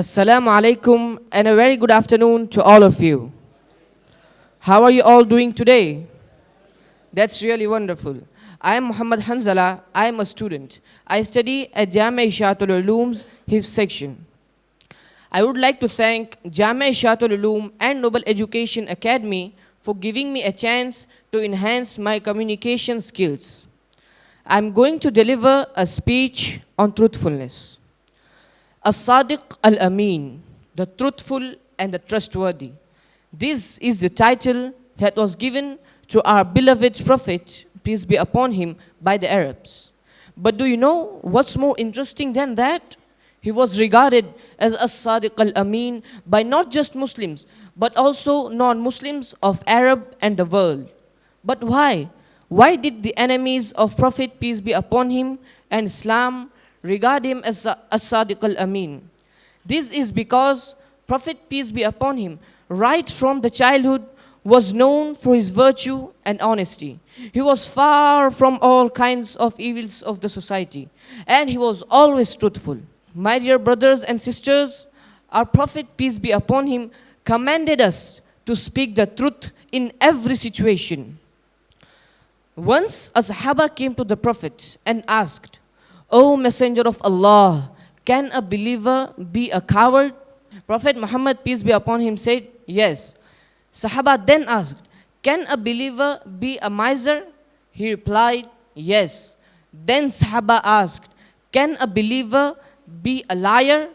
Assalamu alaikum and a very good afternoon to all of you. How are you all doing today? That's really wonderful. I am Muhammad Hanzala. I am a student. I study at Jamia Isaatul Uloom's Hifz section. I would like to thank Jamia Isaatul Uloom and Noble Education Academy for giving me a chance to enhance my communication skills. I'm going to deliver a speech on truthfulness. As-Sadiq al-Amin, the truthful and the trustworthy. This is the title that was given to our beloved Prophet, peace be upon him, by the Arabs. But do you know what's more interesting than that? He was regarded as As-Sadiq al-Amin by not just Muslims, but also non-Muslims of Arab and the world. But why? Why did the enemies of Prophet, peace be upon him, and Islam regard him as As-Sadiq al-Amin? This is because Prophet, peace be upon him, right from the childhood, was known for his virtue and honesty. He was far from all kinds of evils of the society, and he was always truthful. My dear brothers and sisters, our Prophet, peace be upon him, commanded us to speak the truth in every situation. Once a Sahaba came to the Prophet and asked, "O Messenger of Allah, can a believer be a coward?" Prophet Muhammad, peace be upon him, said, "Yes." Sahaba then asked, "Can a believer be a miser?" He replied, "Yes." Then Sahaba asked, "Can a believer be a liar?"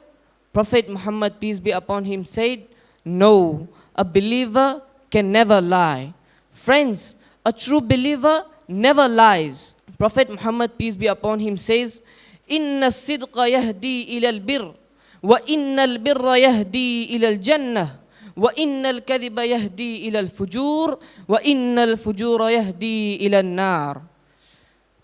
Prophet Muhammad, peace be upon him, said, "No, a believer can never lie." Friends, a true believer never lies. Prophet Muhammad, peace be upon him, says, "Inna sidqa yahdi ila al-birr, wa inna al-birra yahdi ila al-jannah, wa inna al-kadhiba yahdi ila al-fujur, wa inna al-fujura yahdi ila al-nar."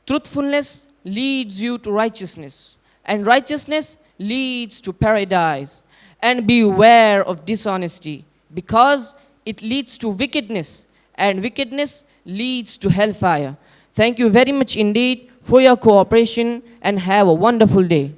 Truthfulness leads you to righteousness, and righteousness leads to paradise. And beware of dishonesty, because it leads to wickedness, and wickedness leads to hellfire. Thank you very much indeed for your cooperation, and have a wonderful day.